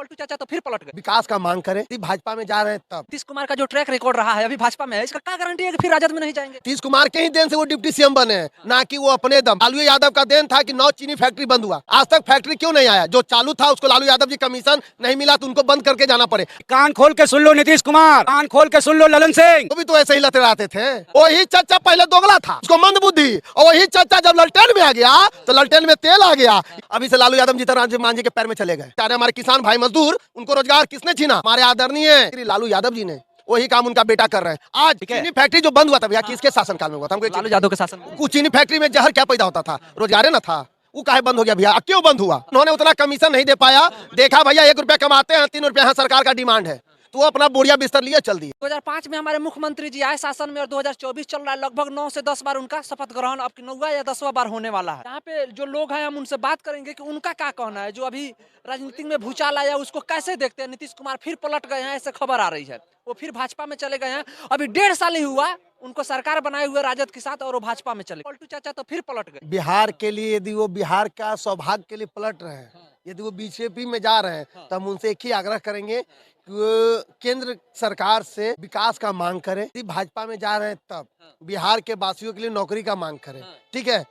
पलटू चाचा तो फिर पलट गए। विकास का मांग करें, भाजपा में जा रहे हैं तब। नीतीश कुमार का जो ट्रैक रिकॉर्ड रहा है अभी भाजपा में है, इसका क्या गारंटी है कि फिर राजद में नहीं जाएंगे? नीतीश कुमार के ही देन से वो डिप्टी सीएम बने हैं, ना कि वो अपने दम। लालू यादव का देन था कि 9 चीनी फैक्ट्री बंद हुआ, आज तक फैक्ट्री क्यों नहीं आया? जो चालू था उसको लालू यादव जी कमीशन नहीं मिला तो उनको बंद करके जाना पड़े। कान खोल के सुन लो नीतीश कुमार, कान खोल के सुन लो ललन सिंह। वो भी तो ऐसे ही लतड़ाते थे। वही चाचा पहले दोगला था, उसको मंद बुद्धि, और वही चाचा जब ललटेन में आ गया तो ललटेन में तेल आ गया। अभी से लालू यादव जीतन मांझी के पैर में चले गए। सारे हमारे किसान भाई मजदूर, उनको रोजगार किसने छीना? हमारे आदरणीय लालू यादव जी ने। वही काम उनका बेटा कर रहे हैं। आज चीनी फैक्ट्री जो बंद हुआ था भैया, किसके शासनकाल में हुआ था? लालू यादव के शासन में। कुछ चीनी फैक्ट्री में जहर क्या पैदा होता था? रोजगार न था, वो काहे बंद हो गया भैया? क्यों बंद हुआ? उन्होंने उतना कमीशन नहीं दे पाया। देखा भैया 1 रुपया कमाते हैं, 3 रुपया सरकार का डिमांड है, तो वो अपना बोरिया बिस्तर लिए चल दिए। 2005 में हमारे मुख्यमंत्री जी आए शासन में और 2024 चल रहा है, लगभग 9 से 10 बार उनका शपथ ग्रहण अब 9वां या 10वां बार होने वाला है। यहाँ पे जो लोग हैं हम उनसे बात करेंगे कि उनका क्या कहना है। जो अभी राजनीति में भूचाल आया उसको कैसे देखते हैं? नीतीश कुमार फिर पलट गए हैं, ऐसे खबर आ रही है। वो फिर भाजपा में चले गए हैं। अभी 1.5 साल ही हुआ उनको सरकार बनाए हुए राजद के साथ और वो भाजपा में चले। पलटू चाचा तो फिर पलट गए। बिहार के लिए यदि वो बिहार का सौभाग्य के लिए पलट रहे हैं, यदि वो बीजेपी में जा रहे हैं, तो हम उनसे एक ही आग्रह करेंगे कि वो केंद्र सरकार से विकास का मांग करें। यदि भाजपा में जा रहे हैं तब बिहार के वासियों के लिए नौकरी का मांग करें, ठीक है।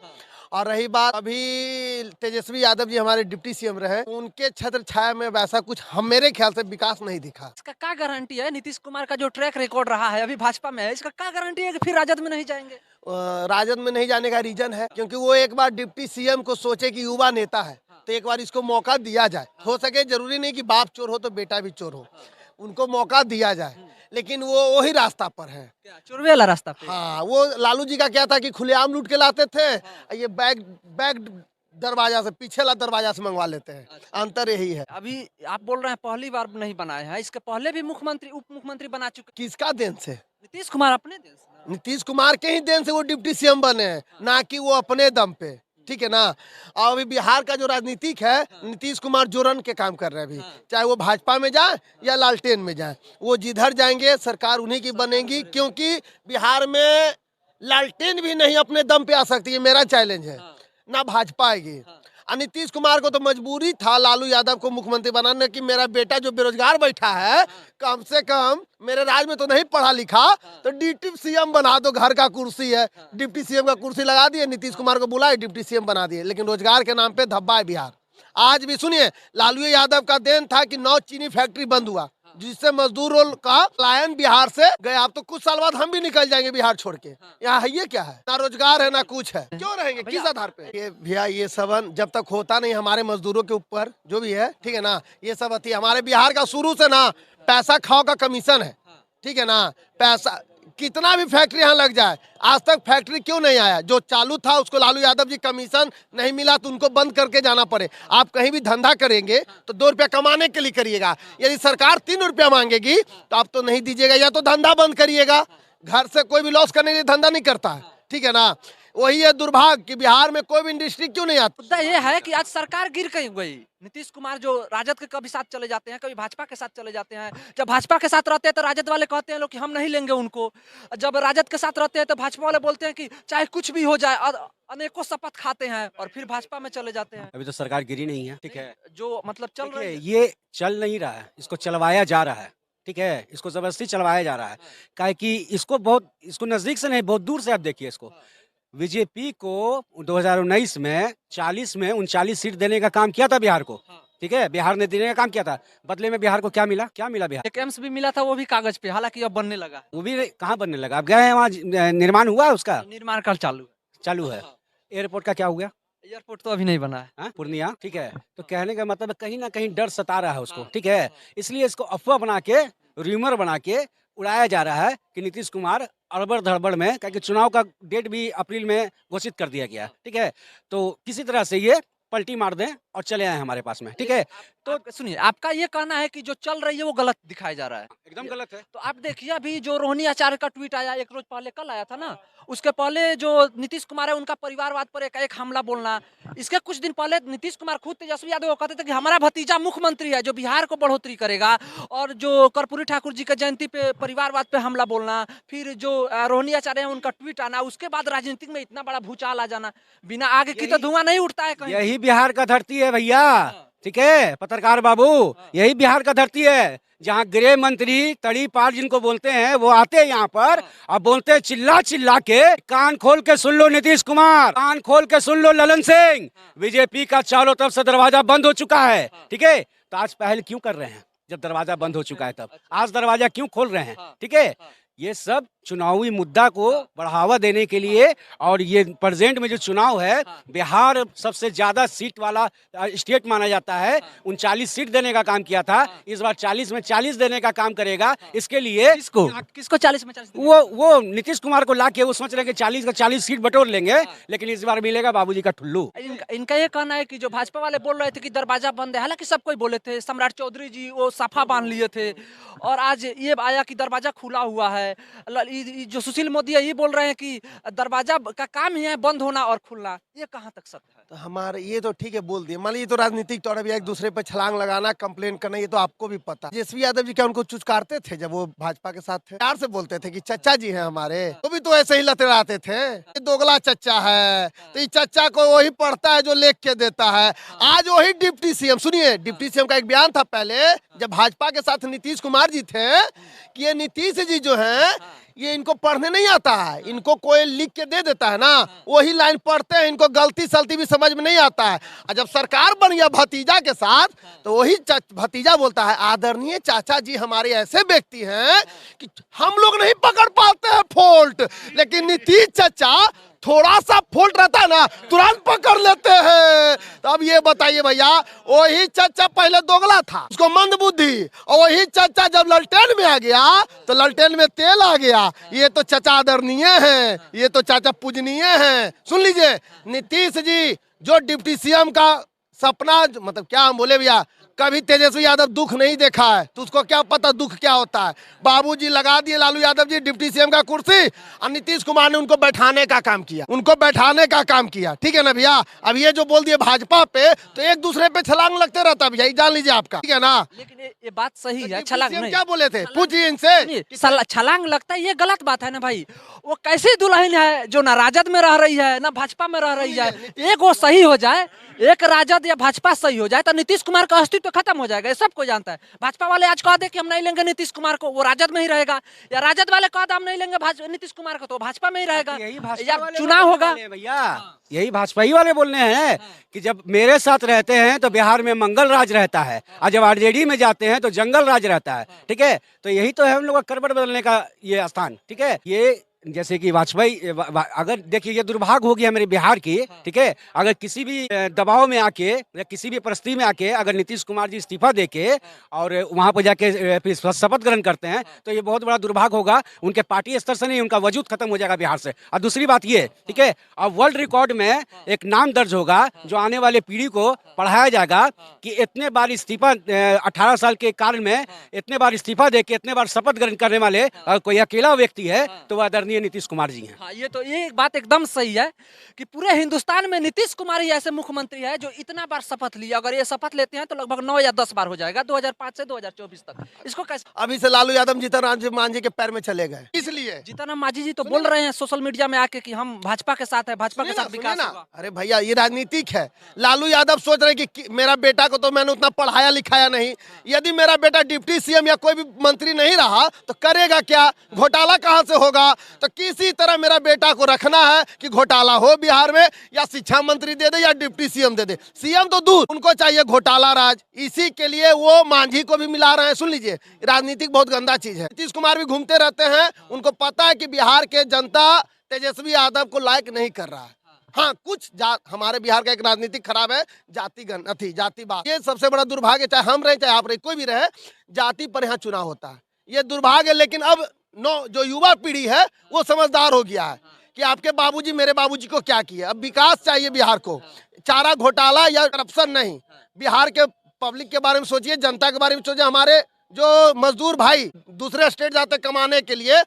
और रही बात, अभी तेजस्वी यादव जी हमारे डिप्टी सीएम रहे, उनके छत्र छाया में वैसा कुछ हम मेरे ख्याल से विकास नहीं दिखा। इसका क्या गारंटी है? नीतीश कुमार का जो ट्रैक रिकॉर्ड रहा है अभी भाजपा में है, इसका क्या गारंटी है कि फिर राजद में नहीं जाएंगे? राजद में नहीं जाने का रीजन है क्योंकि वो एक बार डिप्टी सीएम को सोचे कि युवा नेता है तो एक बार इसको मौका दिया जाए। हो सके, जरूरी नहीं कि बाप चोर हो तो बेटा भी चोर हो, उनको मौका दिया जाए। लेकिन वो वही रास्ता पर है, चोरवे वाला रास्ता पे। हाँ, वो लालू जी का क्या था कि खुलेआम लूट के लाते थे, ये बैग दरवाजा से, पीछे ला दरवाजा से मंगवा लेते हैं। अंतर यही है। अभी आप बोल रहे हैं पहली बार नहीं बनाए हैं, इसके पहले भी मुख्यमंत्री उप मुख्यमंत्री बना चुके। किसका देन से? नीतीश कुमार अपने देन से। नीतीश कुमार के ही देन से वो डिप्टी सीएम बने हैं, ना कि वो अपने दम पे, ठीक है ना। और अभी बिहार का जो राजनीतिक है, नीतीश कुमार जोरन के काम कर रहे हैं अभी, चाहे वो भाजपा में जाए या लालटेन में जाए, वो जिधर जाएंगे सरकार उन्हीं की बनेगी। क्योंकि बिहार में लालटेन भी नहीं अपने दम पे आ सकती है, मेरा चैलेंज है, ना भाजपा आएगी। और नीतीश कुमार को तो मजबूरी था लालू यादव को मुख्यमंत्री बनाने की। मेरा बेटा जो बेरोजगार बैठा है, कम से कम मेरे राज्य में तो नहीं पढ़ा लिखा, तो डिप्टी सीएम बना दो, घर का कुर्सी है, डिप्टी सीएम का कुर्सी लगा दिए, नीतीश कुमार को बुलाए, डिप्टी सीएम बना दिए। लेकिन रोजगार के नाम पे धब्बा है बिहार। आज भी सुनिए, लालू यादव का देन था कि 9 चीनी फैक्ट्री बंद हुआ, जिससे मजदूरों का लायन बिहार से गए। अब तो कुछ साल बाद हम भी निकल जाएंगे बिहार छोड़ के। यहाँ है ये क्या है? ना रोजगार है ना कुछ है, क्यों रहेंगे? किस आधार पे? ये भैया ये सब जब तक होता नहीं हमारे मजदूरों के ऊपर जो भी है, ठीक है ना, ये सब अति हमारे बिहार का शुरू से ना पैसा खाओ का कमीशन है, ठीक है ना। पैसा कितना भी फैक्ट्री यहाँ लग जाए, आज तक फैक्ट्री क्यों नहीं आया? जो चालू था उसको लालू यादव जी कमीशन नहीं मिला तो उनको बंद करके जाना पड़े। आप कहीं भी धंधा करेंगे तो 2 रुपया कमाने के लिए करिएगा। यदि सरकार 3 रुपया मांगेगी तो आप तो नहीं दीजिएगा, या तो धंधा बंद करिएगा। घर से कोई भी लॉस करने के लिए धंधा नहीं करता है, ठीक है ना। वही है दुर्भाग्य कि बिहार में कोई भी इंडस्ट्री क्यों नहीं आती। मुद्दा ये है कि आज सरकार गिर कहीं गई। नीतीश कुमार जो राजद के कभी साथ चले जाते हैं, कभी भाजपा के साथ चले जाते हैं। जब भाजपा के साथ रहते हैं तो राजद वाले कहते हैं लोग कि हम नहीं लेंगे उनको। जब राजद के साथ रहते हैं तो भाजपा वाले बोलते हैं कि चाहे कुछ भी हो जाए, अनेकों शपथ खाते हैं और फिर भाजपा में चले जाते हैं। अभी तो सरकार गिरी नहीं है, ठीक है। जो मतलब चल रही है, ये चल नहीं रहा है, इसको चलवाया जा रहा है, ठीक है। इसको जबरदस्ती चलवाया जा रहा है, काहे कि इसको नजदीक से नहीं, बहुत दूर से आप देखिए इसको। बीजेपी को 2019 में 40 में 39 सीट देने का काम किया था बिहार को, ठीक है। बिहार ने देने का काम किया था, बदले में बिहार को क्या मिला? क्या मिला? बिहार एक एम्स भी मिला था, वो भी कागज पे, हालांकि अब बनने लगा। वो भी कहाँ बनने लगा? आप गए हैं वहाँ, निर्माण हुआ है उसका? निर्माण कार्य चालू है। एयरपोर्ट का क्या हो गया? एयरपोर्ट तो अभी नहीं बना है। पूर्णिया, ठीक है। तो कहने का मतलब कहीं ना कहीं डर सता रहा है उसको, ठीक है। इसलिए इसको अफवाह बना के, रूमर बना के उड़ाया जा रहा है कि नीतीश कुमार अड़बड़ धड़बड़ में, क्योंकि चुनाव का डेट भी अप्रैल में घोषित कर दिया गया, ठीक है। तो किसी तरह से ये पलटी मार दें और चले आए हमारे पास में, ठीक है। तो सुनिए, आपका ये कहना है कि जो चल रही है वो गलत दिखाया जा रहा है? एकदम गलत है। तो आप देखिए, अभी जो रोहिणी आचार्य का ट्वीट आया 1 रोज पहले, कल आया था ना, उसके पहले जो नीतीश कुमार है उनका परिवारवाद पर एक हमला बोलना। इसके कुछ दिन पहले नीतीश कुमार खुद तेजस्वी यादव को कहते थे कि हमारा भतीजा मुख्यमंत्री है जो बिहार को बढ़ोतरी करेगा, और जो कर्पूरी ठाकुर जी के जयंती पे परिवारवाद पे हमला बोलना। फिर जो रोहिणी आचार्य है उनका ट्वीट आना, उसके बाद राजनीतिक में इतना बड़ा भूचाल आ जाना। बिना आग की तो धुआं नहीं उठता है कहीं। यही बिहार का धरती है भैया, ठीक है पत्रकार बाबू, यही बिहार का धरती है जहाँ गृह मंत्री तड़ी पार जिनको बोलते हैं वो आते हैं यहाँ पर और बोलते हैं चिल्ला चिल्ला के, कान खोल के सुन लो नीतीश कुमार, कान खोल के सुन लो ललन सिंह, बीजेपी का चारों तरफ से दरवाजा बंद हो चुका है। ठीक है, तो आज पहल क्यों कर रहे हैं जब दरवाजा बंद हो चुका है? तब आज दरवाजा क्यों खोल रहे हैं? ठीक है, ये सब चुनावी मुद्दा को बढ़ावा देने के लिए, और ये प्रेजेंट में जो चुनाव है, बिहार सबसे ज्यादा सीट वाला स्टेट माना जाता है। 39 सीट देने का काम किया था, इस बार 40 में 40 देने का काम करेगा। इसके लिए किसको 40 में 40? वो नीतीश कुमार को लाके वो सोच रहे हैं कि 40 का 40 सीट बटोर लेंगे, लेकिन इस बार मिलेगा बाबूजी का ठुल्लू। इनका ये कहना है कि जो भाजपा वाले बोल रहे थे कि दरवाजा बंद है, हालांकि सब कोई बोले थे, सम्राट चौधरी जी वो साफा बांध लिए थे, और आज ये आया कि दरवाजा खुला हुआ है। जो सुशील मोदी है ये बोल रहे हैं कि दरवाजा का काम ही है बंद होना और खुलना, ये कहाँ तक सत्य है? तो हमारे ये तो ठीक है बोल दिए, मान लीजिए तो राजनीतिक तौर पर एक दूसरे पे छलांग लगाना, कंप्लेन करना, ये तो आपको भी पता। तेजस्वी यादव जी क्या उनको चुचकारते थे जब वो भाजपा के साथ थे? प्यार से बोलते थे कि चचा जी हैं हमारे, वो भी तो ऐसे ही लतड़ाते थे, ये दोगला चचा है, तो ये चचा को वही पढ़ता है जो लिख के देता है। आज वही डिप्टी सीएम, सुनिए डिप्टी सीएम का एक बयान था पहले जब भाजपा के साथ नीतीश कुमार जी थे, कि ये नीतीश जी जो है ये इनको पढ़ने नहीं आता है, इनको कोई लिख के दे देता है ना, वही लाइन पढ़ते हैं, इनको गलती सलती भी समझ में नहीं आता है। और जब सरकार बन गया भतीजा के साथ, तो वही भतीजा बोलता है आदरणीय चाचा जी हमारे ऐसे व्यक्ति हैं कि हम लोग नहीं पकड़ पाते हैं फॉल्ट, लेकिन नीतीश चाचा थोड़ा सा फॉल्ट रहता है ना तुरंत पकड़ लेते हैं। तो अब ये बताइए भैया, वही चाचा पहले दोगला था, उसको मंद बुद्धि, और वही चाचा जब ललटेन में आ गया तो ललटेन में तेल आ गया। ये तो चाचा आदरणीय हैं, ये तो चाचा पूजनीय हैं। सुन लीजिए, नीतीश जी जो डिप्टी सीएम का सपना, मतलब क्या हम बोले भैया, कभी तेजस्वी यादव दुख नहीं देखा है, तो उसको क्या पता दुख क्या होता है। बाबूजी लगा दिए लालू यादव जी डिप्टी सीएम का कुर्सी, और नीतीश कुमार ने उनको बैठाने का काम किया, उनको बैठाने का काम किया। ठीक है ना भैया? अब ये जो बोल दिए भाजपा पे, तो एक दूसरे पे छलांग लगते रहता है भैया, जान लीजिए आपका, ठीक है ना? लेकिन ये बात सही है, छलांग नहीं। क्या बोले थे पूछिए इनसे, छलांग लगता है ये गलत बात है ना भाई। वो कैसी दुल्हन है जो ना राजद में रह रही है ना भाजपा में रह रही है, एक वो सही हो जाए, एक राजद या भाजपा सही हो जाए तो नीतीश कुमार का अस्तित्व खत्म हो जाएगा, ये सबको जानता है। भाजपा वाले आज कह दे कि हम नहीं लेंगे नीतीश कुमार को, वो राजद में ही रहेगा, या राजद वाले कह दे हम नहीं लेंगे नीतीश कुमार को, तो भाजपा में ही रहेगा, या चुनाव होगा। भैया यही भाजपा ही वाले बोलने हैं कि जब मेरे साथ रहते हैं तो बिहार में मंगल राज रहता है, और जब आरजेडी में जाते हैं तो जंगल राज रहता है। ठीक है, तो यही तो है हम लोग का करवट बदलने का ये स्थान। ठीक है, ये जैसे कि वाजपेयी, अगर देखिए ये दुर्भाग्य हो गया मेरे बिहार की। ठीक है, अगर किसी भी दबाव में आके या किसी भी परिस्थिति में आके अगर नीतीश कुमार जी इस्तीफा देके और वहां पर जाके शपथ ग्रहण करते हैं तो ये बहुत बड़ा दुर्भाग्य होगा। उनके पार्टी स्तर से नहीं, उनका वजूद खत्म हो जाएगा बिहार से। और दूसरी बात ये, ठीक है, अब वर्ल्ड रिकॉर्ड में एक नाम दर्ज होगा जो आने वाले पीढ़ी को पढ़ाया जाएगा कि इतने बार इस्तीफा 18 साल के काल में इतने बार इस्तीफा देके इतने बार शपथ ग्रहण करने वाले कोई अकेला व्यक्ति है तो वह आदरणीय नीतीश कुमार जी हैं। हाँ, ये बात एकदम सही है कि पूरे हिंदुस्तान में नीतीश कुमार ही ऐसे मुख्यमंत्री है जो इतना बार शपथ लिया। अगर ये शपथ लेते हैं तो लगभग 9 या 10 बार हो जाएगा 2005 से 2024 तक। इसको कैसे? अभी से लालू यादव जीतन मांझी के पैर में चले गए, इसलिए जीतन मांझी जी तो बोल रहे हैं सोशल मीडिया में आके कि हम भाजपा के साथ है, भाजपा के साथ विकास होगा। अरे भैया ये राजनीतिक है। लालू यादव सोच रहे कि मेरा बेटा को तो मैंने उतना पढ़ाया लिखाया नहीं, यदि मेरा बेटा डिप्टी सीएम या कोई भी मंत्री नहीं रहा तो करेगा क्या, घोटाला कहां से होगा। तो किसी तरह मेरा बेटा को रखना है कि घोटाला हो बिहार में, या शिक्षा मंत्री दे दे या डिप्टी सीएम दे दे, सीएम तो दूर, उनको चाहिए घोटाला राज। इसी के लिए वो मांझी को भी मिला रहे हैं। सुन लीजिए, राजनीतिक बहुत गंदा चीज है। नीतीश कुमार भी घूमते रहते हैं, उनको पता है कि बिहार के जनता तेजस्वी यादव को लायक नहीं कर रहा है। हाँ, कुछ हमारे बिहार का एक राजनीतिक खराब है, जातिवाद। ये सबसे बड़ा दुर्भाग्य, चाहे हम रहे चाहे आप रहे, कोई भी रहे, जाति पर यहाँ चुनाव होता है, ये दुर्भाग्य है। लेकिन अब जो युवा पीढ़ी है वो समझदार हो गया है कि आपके बाबूजी मेरे बाबूजी को क्या किया। अब विकास चाहिए बिहार को, चारा घोटाला या करप्शन नहीं। बिहार के पब्लिक के बारे में सोचिए, जनता के बारे में सोचिए। हमारे जो मजदूर भाई दूसरे स्टेट जाते कमाने के लिए,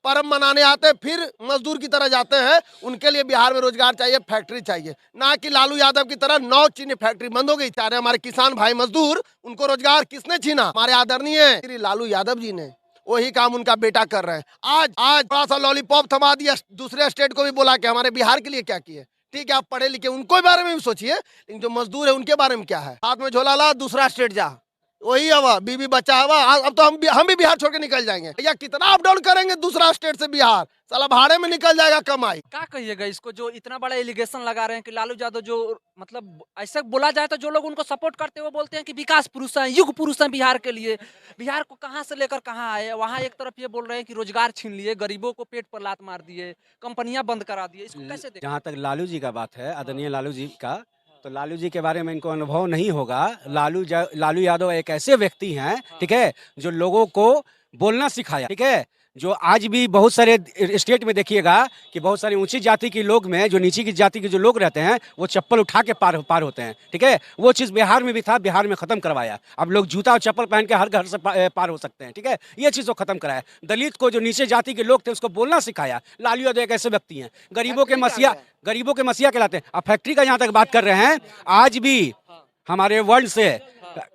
पर्व मनाने आते, फिर मजदूर की तरह जाते हैं, उनके लिए बिहार में रोजगार चाहिए, फैक्ट्री चाहिए, ना कि लालू यादव की तरह 9 चीनी फैक्ट्री बंद हो गई। सारे हमारे किसान भाई मजदूर, उनको रोजगार किसने छीना? हमारे आदरणीय श्री लालू यादव जी ने। वही काम उनका बेटा कर रहे हैं। आज थोड़ा सा लॉलीपॉप थमा दिया, दूसरे स्टेट को भी बोला कि हमारे बिहार के लिए क्या किए। ठीक है, आप पढ़े लिखे उनको बारे में भी सोचिए, लेकिन जो मजदूर है उनके बारे में क्या है? हाथ में झोला ला, दूसरा स्टेट जा, वही हवा, बीबी बच्चा हवा। अब तो हम भी बिहार छोड़ के निकल जाएंगे या कितना अप डाउन करेंगे दूसरा स्टेट से बिहार, साला भाड़े में निकल जाएगा कमाई। क्या कहिएगा इसको, जो इतना बड़ा एलिगेशन लगा रहे हैं कि लालू यादव जो मतलब ऐसे बोला जाए तो जो लोग उनको सपोर्ट करते हैं वो बोलते हैं कि विकास पुरुष हैं, युग पुरुष हैं बिहार के लिए। बिहार को कहाँ से लेकर कहाँ आए? वहाँ एक तरफ ये बोल रहे हैं कि रोजगार छीन लिए, गरीबों को पेट पर लात मार दिए, कंपनियां बंद करा दिए। इसको कैसे देखें? जहाँ तक लालू जी का बात है, आदरणीय लालू जी का, तो लालू जी के बारे में इनको अनुभव नहीं होगा। लालू यादव एक ऐसे व्यक्ति हैं, ठीक है, जो लोगों को बोलना सिखाया, ठीक है, जो आज भी बहुत सारे स्टेट में देखिएगा कि बहुत सारी ऊंची जाति के लोग में जो नीची की जाति के जो लोग रहते हैं वो चप्पल उठा के पार होते हैं, ठीक है। वो चीज़ बिहार में भी था, बिहार में खत्म करवाया। अब लोग जूता और चप्पल पहन के हर घर से पार हो सकते हैं, ठीक है। ये चीज़ को खत्म कराया। दलित को जो नीचे जाति के लोग थे उसको बोलना सिखाया। लालू यादव एक ऐसे व्यक्ति हैं, गरीबों के मसीहा कहलाते हैं। अब फैक्ट्री का जहाँ तक बात कर रहे हैं, आज भी हमारे वर्ल्ड से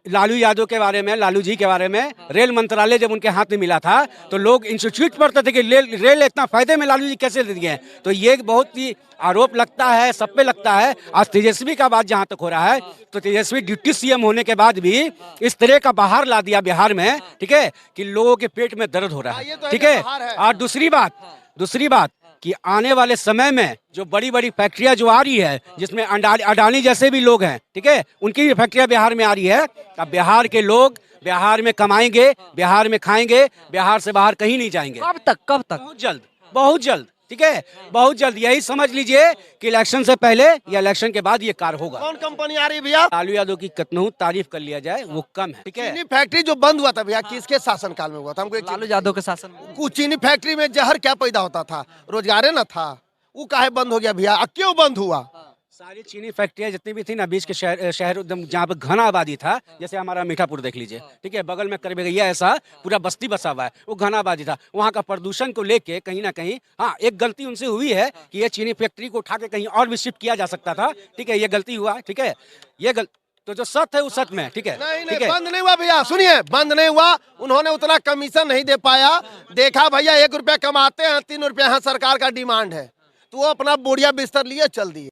लालू यादव के बारे में, लालू जी के बारे में, रेल मंत्रालय जब उनके हाथ में मिला था तो लोग इंस्टीट्यूट पढ़ते थे कि रेल इतना फायदे में लालू जी कैसे दे दिए हैं। तो ये बहुत ही आरोप लगता है, सब पे लगता है। आज तेजस्वी का बात जहां तक हो रहा है तो तेजस्वी डिप्टी सीएम होने के बाद भी इस तरह का बाहर ला दिया बिहार में, ठीक है, कि लोगों के पेट में दर्द हो रहा है, ठीक है। और दूसरी बात कि आने वाले समय में जो बड़ी बड़ी फैक्ट्रियां जो आ रही है, जिसमें अडानी जैसे भी लोग हैं, ठीक है, उनकी भी फैक्ट्रियां बिहार में आ रही है। अब बिहार के लोग बिहार में कमाएंगे, बिहार में खाएंगे, बिहार से बाहर कहीं नहीं जाएंगे। कब तक? बहुत जल्द, ठीक है, बहुत जल्द। यही समझ लीजिए कि इलेक्शन से पहले या इलेक्शन के बाद ये कार्य होगा। कौन कंपनी आ रही है भैया? लालू यादव की कितनू तारीफ कर लिया जाए वो कम है, ठीक है। चीनी फैक्ट्री जो बंद हुआ था भैया, किसके शासन काल में हुआ था? हमको लालू यादव के शासन में। कुछ चीनी फैक्ट्री में जहर क्या पैदा होता था? रोजगार न था, वो काहे बंद हो गया भैया? क्यों बंद हुआ? सारी चीनी फैक्ट्रियां जितनी भी थी ना बीच के शहर एकदम जहाँ पे घना आबादी था, जैसे हमारा मीठापुर देख लीजिए, ठीक है, बगल में करबेगैया ऐसा पूरा बस्ती बसा हुआ है, वो घना आबादी था। वहाँ का प्रदूषण को लेके कहीं ना कहीं, हाँ, एक गलती उनसे हुई है कि ये चीनी फैक्ट्री को उठा के कहीं और भी शिफ्ट किया जा सकता था, ठीक है, ये गलती हुआ, ठीक है, ये तो जो सत्य है उस सत्य में, ठीक है। नहीं, बंद नहीं हुआ भैया, सुनिए, बंद नहीं हुआ। उन्होंने उतना कमीशन नहीं दे पाया। देखा भैया 1 रुपया कमाते हैं, 3 रुपया यहाँ सरकार का डिमांड है, तो वो अपना बोरिया बिस्तर लिए चल दिए।